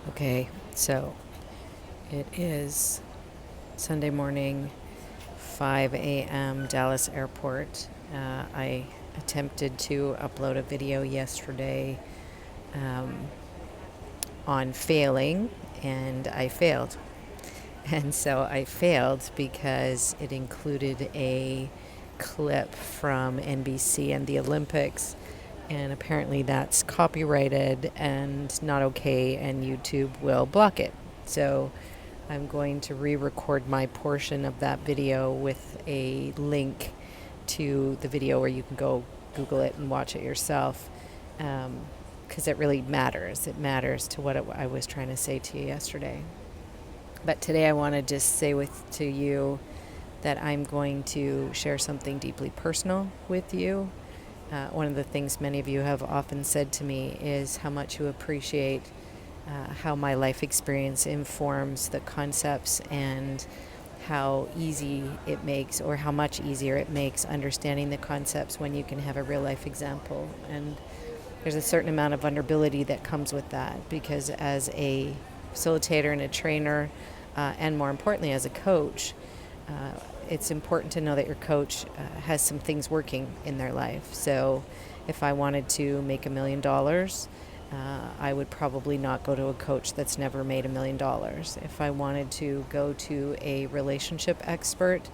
Okay, so it is Sunday morning, 5 a.m., Dallas Airport. I attempted to upload a video yesterday um, on failing, and I failed. And so I failed because it included a clip from NBC and the Olympics, and apparently that's copyrighted and not okay, and YouTube will block it. So I'm going to re-record my portion of that video with a link to the video where you can go Google it and watch it yourself, because it really matters. It matters to what I was trying to say to you yesterday. But today I want to just say to you that I'm going to share something deeply personal with you. One of the things many of you have often said to me is how much you appreciate how my life experience informs the concepts, and how easy it makes, or how much easier it makes, understanding the concepts when you can have a real life example. And there's a certain amount of vulnerability that comes with that, because as a facilitator and a trainer, and more importantly as a coach, it's important to know that your coach has some things working in their life. So if I wanted to make $1 million, I would probably not go to a coach that's never made $1 million. If I wanted to go to a relationship expert,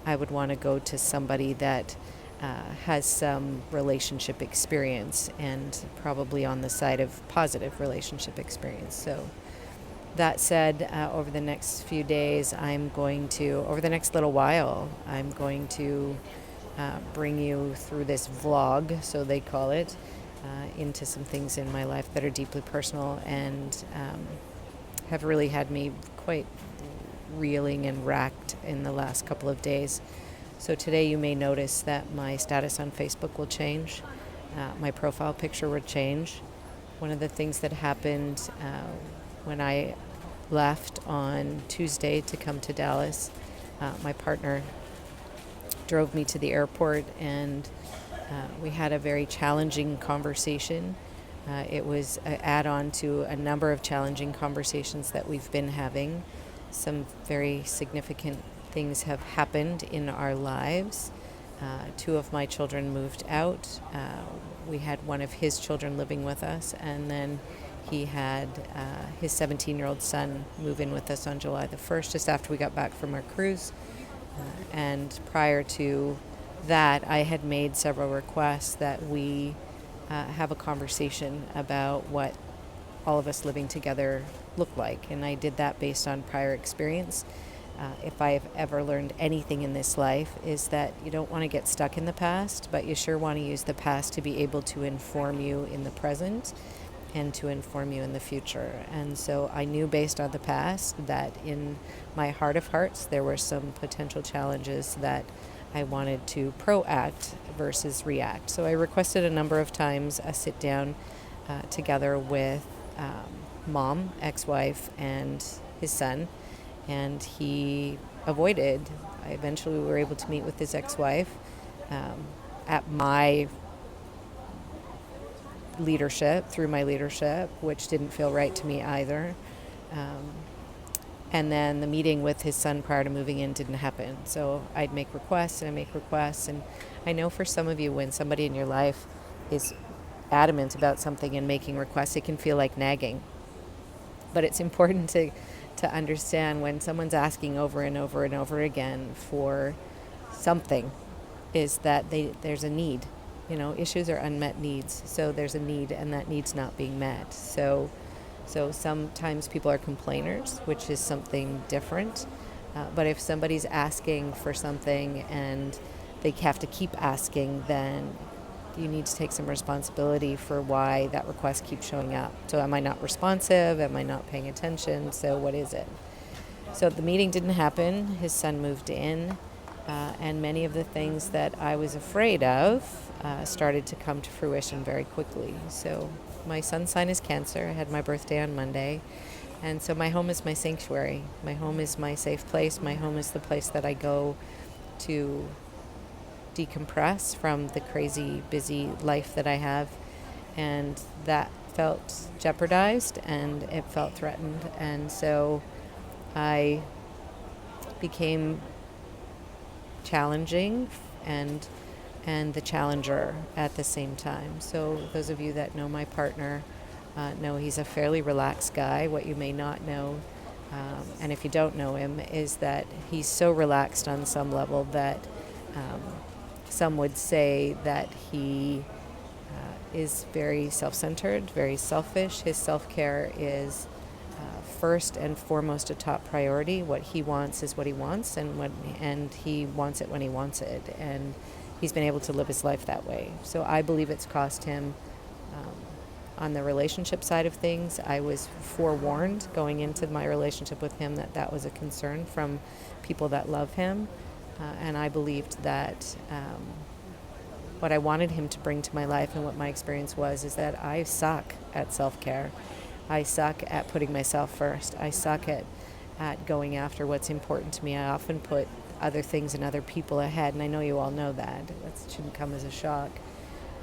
I would want to go to somebody that has some relationship experience, and probably on the side of positive relationship experience. So that said, over the next few days, over the next little while, I'm going to bring you through this vlog, so they call it, into some things in my life that are deeply personal, and have really had me quite reeling and racked in the last couple of days. So today you may notice that my status on Facebook will change. My profile picture will change. One of the things that happened when I left on Tuesday to come to Dallas, my partner drove me to the airport, and we had a very challenging conversation. It was an add-on to a number of challenging conversations that we've been having. Some very significant things have happened in our lives. Two of my children moved out. We had one of his children living with us, and then he had his 17-year-old son move in with us on July the 1st, just after we got back from our cruise. And prior to that, I had made several requests that we have a conversation about what all of us living together look like. And I did that based on prior experience. If I have ever learned anything in this life, is that you don't want to get stuck in the past, but you sure want to use the past to be able to inform you in the present and to inform you in the future. And so I knew based on the past that in my heart of hearts there were some potential challenges that I wanted to proact versus react. So I requested a number of times a sit down together with mom, ex-wife, and his son, and he avoided. Eventually we were able to meet with his ex-wife at my leadership, through my leadership, which didn't feel right to me either. And then the meeting with his son prior to moving in didn't happen. So I'd make requests and I make requests. And I know for some of you, when somebody in your life is adamant about something and making requests, it can feel like nagging. But it's important to understand when someone's asking over and over and over again for something, is that there's a need. Issues are unmet needs. So there's a need, and that need's not being met. So sometimes people are complainers, which is something different. But if somebody's asking for something and they have to keep asking, then you need to take some responsibility for why that request keeps showing up. So am I not responsive? Am I not paying attention? So what is it? So the meeting didn't happen. His son moved in. And many of the things that I was afraid of started to come to fruition very quickly. So my son's sign is Cancer. I had my birthday on Monday. And so my home is my sanctuary. My home is my safe place. My home is the place that I go to decompress from the crazy, busy life that I have. And that felt jeopardized and it felt threatened. And so I became challenging and the challenger at the same time. So those of you that know my partner know he's a fairly relaxed guy. What you may not know, and if you don't know him, is that he's so relaxed on some level that some would say that he is very self-centered, very selfish. His self-care is first and foremost a top priority. What he wants is what he wants, and he wants it when he wants it. And he's been able to live his life that way. So I believe it's cost him. On the relationship side of things, I was forewarned going into my relationship with him that was a concern from people that love him. And I believed that what I wanted him to bring to my life and what my experience was is that I suck at self-care. I suck at putting myself first. I suck at going after what's important to me. I often put other things and other people ahead, and I know you all know that. That shouldn't come as a shock.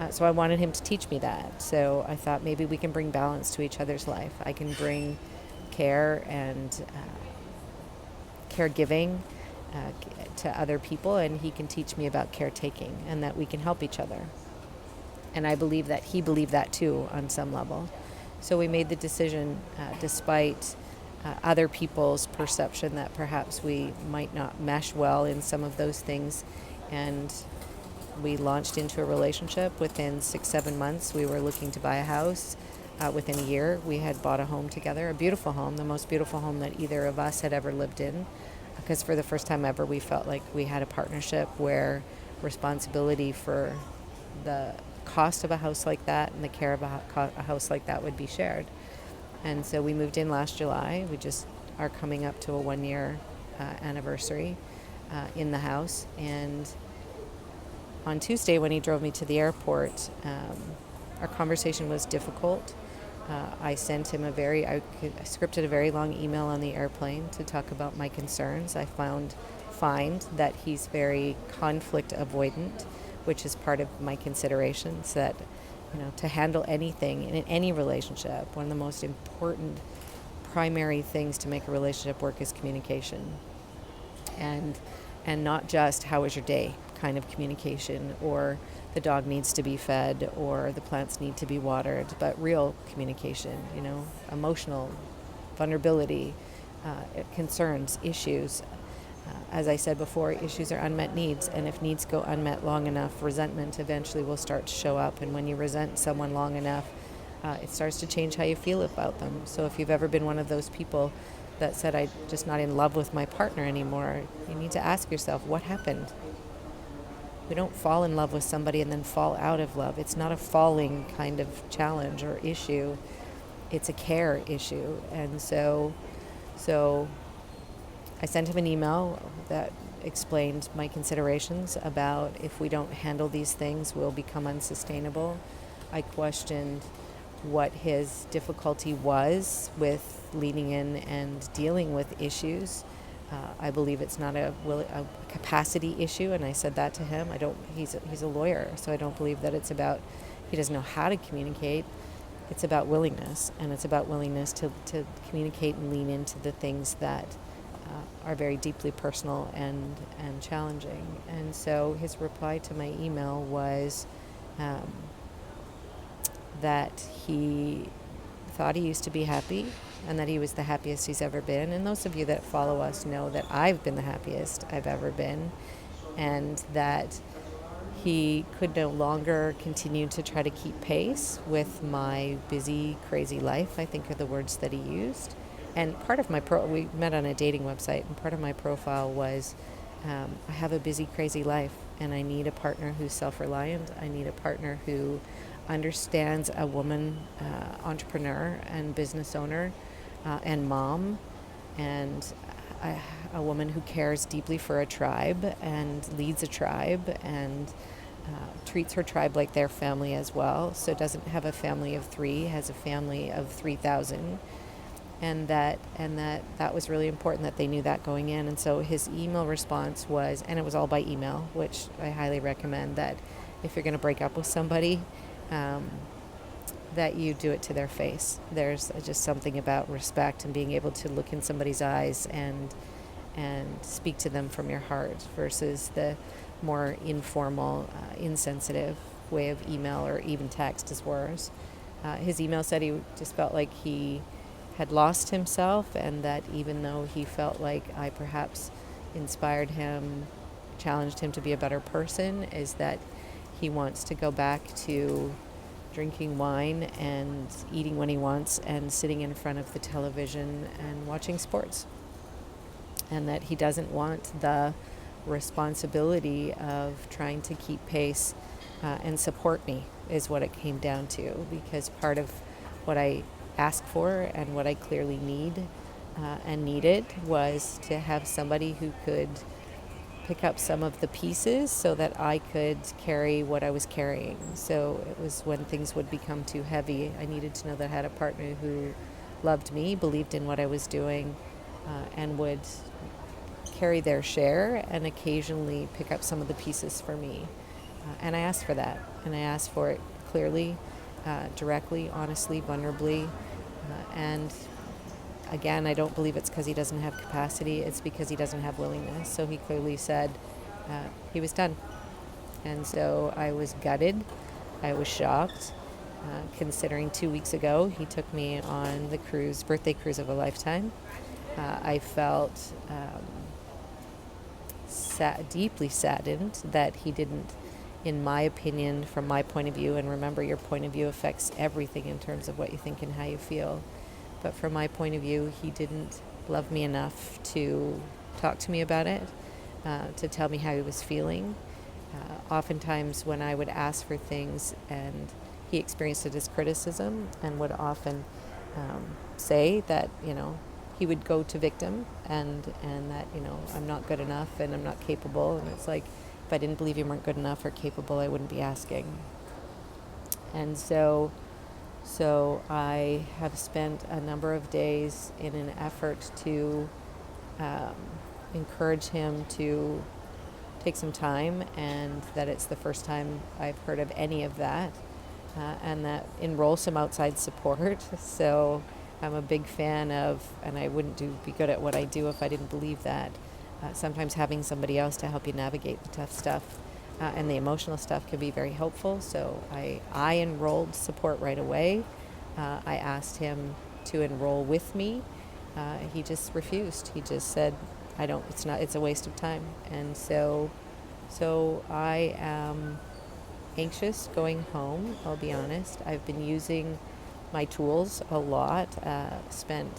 So I wanted him to teach me that. So I thought maybe we can bring balance to each other's life. I can bring care and caregiving to other people, and he can teach me about caretaking, and that we can help each other. And I believe that he believed that too on some level. So we made the decision, despite other people's perception that perhaps we might not mesh well in some of those things, and we launched into a relationship. Within 6-7 months, we were looking to buy a house. Within a year, we had bought a home together, a beautiful home, the most beautiful home that either of us had ever lived in, because for the first time ever, we felt like we had a partnership where responsibility for the cost of a house like that and the care of a house like that would be shared. And so we moved in last July. We just are coming up to a 1-year anniversary in the house. And on Tuesday, when he drove me to the airport, our conversation was difficult. I sent him I scripted a very long email on the airplane to talk about my concerns. I find that he's very conflict avoidant, which is part of my considerations, that to handle anything in any relationship, one of the most important primary things to make a relationship work is communication. And not just how was your day kind of communication, or the dog needs to be fed, or the plants need to be watered, but real communication, emotional vulnerability, concerns, issues. As I said before, issues are unmet needs, and if needs go unmet long enough, resentment eventually will start to show up. And when you resent someone long enough, it starts to change how you feel about them. So if you've ever been one of those people that said, I'm just not in love with my partner anymore, you need to ask yourself, what happened? We don't fall in love with somebody and then fall out of love. It's not a falling kind of challenge or issue. It's a care issue. And so I sent him an email that explained my considerations about if we don't handle these things, we'll become unsustainable. I questioned what his difficulty was with leaning in and dealing with issues. I believe it's not a capacity issue, and I said that to him. He's a lawyer, so I don't believe that it's about he doesn't know how to communicate. It's about willingness, and it's about willingness to communicate and lean into the things that are very deeply personal and challenging. And so his reply to my email was that he thought he used to be happy and that he was the happiest he's ever been. And those of you that follow us know that I've been the happiest I've ever been, and that he could no longer continue to try to keep pace with my busy, crazy life, I think are the words that he used. And part of my we met on a dating website, and part of my profile was, I have a busy, crazy life, and I need a partner who's self-reliant. I need a partner who understands a woman, entrepreneur and business owner, and mom, and a woman who cares deeply for a tribe and leads a tribe and treats her tribe like their family as well. So doesn't have a family of 3, has a family of 3,000. And that was really important that they knew that going in. And so his email response was, and it was all by email, which I highly recommend, that if you're going to break up with somebody, that you do it to their face. There's just something about respect and being able to look in somebody's eyes and speak to them from your heart versus the more informal, insensitive way of email or even text is worse. His email said he just felt like he had lost himself, and that even though he felt like I perhaps inspired him, challenged him to be a better person, is that he wants to go back to drinking wine and eating when he wants and sitting in front of the television and watching sports. And that he doesn't want the responsibility of trying to keep pace and support me is what it came down to, because part of what I asked for and what I clearly need and needed was to have somebody who could pick up some of the pieces so that I could carry what I was carrying. So it was when things would become too heavy, I needed to know that I had a partner who loved me, believed in what I was doing, and would carry their share and occasionally pick up some of the pieces for me. And I asked for that, and I asked for it clearly, directly, honestly, vulnerably. And again, I don't believe it's because he doesn't have capacity, it's because he doesn't have willingness. So he clearly said he was done. And so I was gutted, I was shocked, considering 2 weeks ago he took me on the cruise, birthday cruise of a lifetime. I felt deeply saddened that he didn't, in my opinion, from my point of view, and remember your point of view affects everything in terms of what you think and how you feel, but from my point of view, he didn't love me enough to talk to me about it, to tell me how he was feeling. Oftentimes when I would ask for things, and he experienced it as criticism and would often say that, he would go to victim and that, I'm not good enough and I'm not capable. And it's like, if I didn't believe you weren't good enough or capable, I wouldn't be asking. And so I have spent a number of days in an effort to encourage him to take some time, and that it's the first time I've heard of any of that, and that enroll some outside support. So I'm a big fan of, and I wouldn't be good at what I do if I didn't believe that, sometimes having somebody else to help you navigate the tough stuff and the emotional stuff can be very helpful. So I enrolled support right away. I asked him to enroll with me. He just refused. He just said, it's a waste of time. And so I am anxious going home, I'll be honest. I've been using my tools a lot. Spent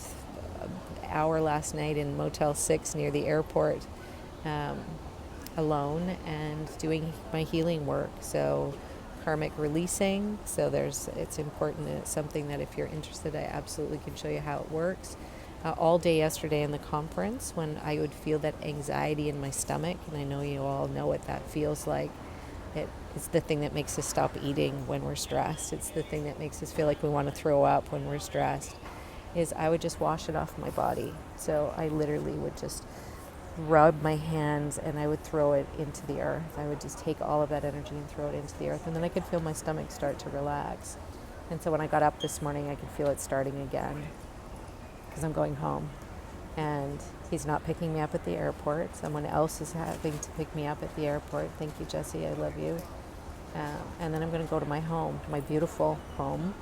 an hour last night in Motel 6 near the airport alone and doing my healing work. So karmic releasing. So it's important, and it's something that if you're interested, I absolutely can show you how it works. All day yesterday in the conference, when I would feel that anxiety in my stomach, and I know you all know what that feels like. It's the thing that makes us stop eating when we're stressed. It's the thing that makes us feel like we want to throw up when we're stressed, is I would just wash it off my body. So I literally would just rub my hands and I would throw it into the earth. I would just take all of that energy and throw it into the earth, and then I could feel my stomach start to relax. And so when I got up this morning, I could feel it starting again, because I'm going home. And he's not picking me up at the airport. Someone else is having to pick me up at the airport. Thank you, Jesse. I love you. And then I'm going to go to my home, my beautiful home.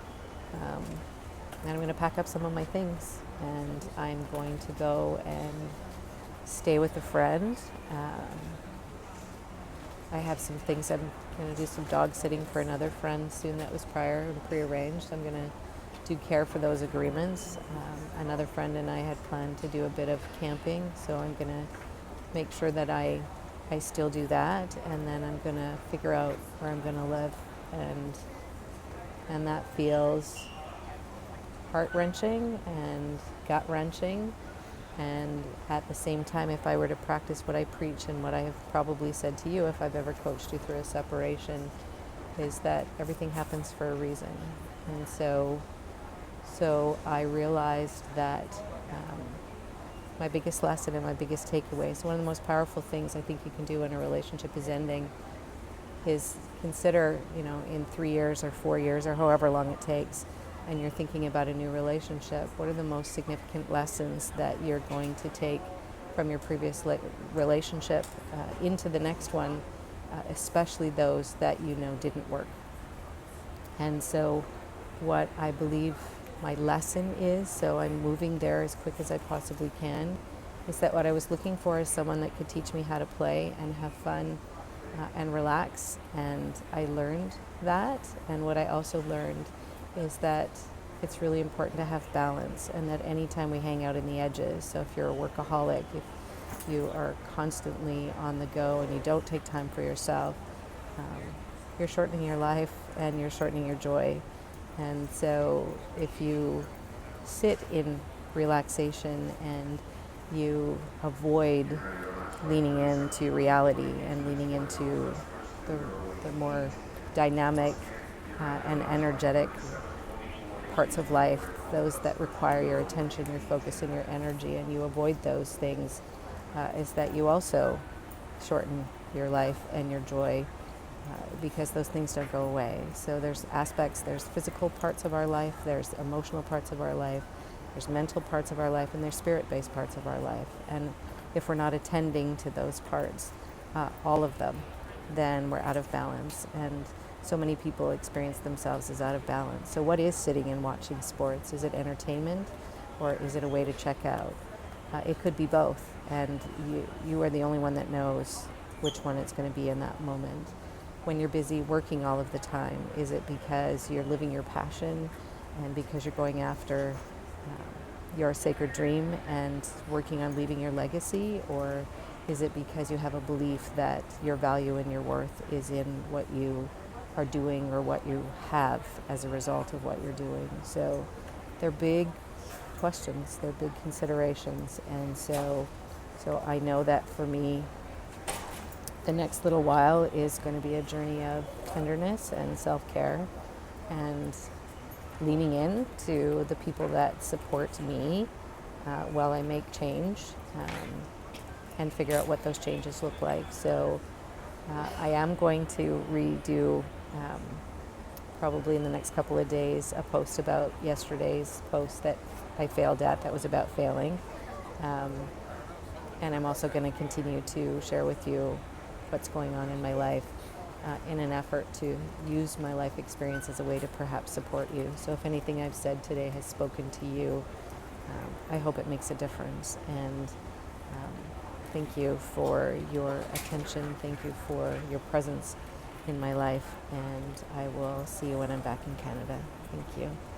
And I'm going to pack up some of my things. And I'm going to go and stay with a friend. I have some things. I'm going to do some dog sitting for another friend soon that was prior and prearranged. I'm going to do care for those agreements. Another friend and I had planned to do a bit of camping, so I'm going to make sure that I still do that, and then I'm going to figure out where I'm going to live, and that feels heart-wrenching and gut-wrenching. And at the same time, if I were to practice what I preach and what I have probably said to you if I've ever coached you through a separation, is that everything happens for a reason. And so I realized that my biggest lesson and my biggest takeaway, so one of the most powerful things I think you can do when a relationship is ending, is consider, in 3 years or 4 years or however long it takes, and you're thinking about a new relationship, what are the most significant lessons that you're going to take from your previous relationship into the next one, especially those that didn't work. And so what I believe my lesson is, so I'm moving there as quick as I possibly can, is that what I was looking for is someone that could teach me how to play and have fun and relax. And I learned that. And what I also learned is that it's really important to have balance, and that anytime we hang out in the edges, so if you're a workaholic, if you are constantly on the go and you don't take time for yourself, you're shortening your life and you're shortening your joy. And so if you sit in relaxation and you avoid leaning into reality and leaning into the more dynamic and energetic parts of life, those that require your attention, your focus, and your energy, and you avoid those things, is that you also shorten your life and your joy, because those things don't go away. So there's physical parts of our life, there's emotional parts of our life, there's mental parts of our life, and there's spirit-based parts of our life. And if we're not attending to those parts, all of them, then we're out of balance. And so many people experience themselves as out of balance. So what is sitting and watching sports? Is it entertainment, or is it a way to check out? It could be both, and you are the only one that knows which one it's going to be in that moment. When you're busy working all of the time, is it because you're living your passion and because you're going after your sacred dream and working on leaving your legacy, or is it because you have a belief that your value and your worth is in what you are doing or what you have as a result of what you're doing? So they're big questions, they're big considerations. And so I know that for me, the next little while is going to be a journey of tenderness and self-care and leaning in to the people that support me while I make change, and figure out what those changes look like. So I am going to redo, probably in the next couple of days, a post about yesterday's post that I failed at, that was about failing. And I'm also going to continue to share with you what's going on in my life, in an effort to use my life experience as a way to perhaps support you. So if anything I've said today has spoken to you, I hope it makes a difference. And thank you for your attention. Thank you for your presence in my life. And I will see you when I'm back in Canada. Thank you.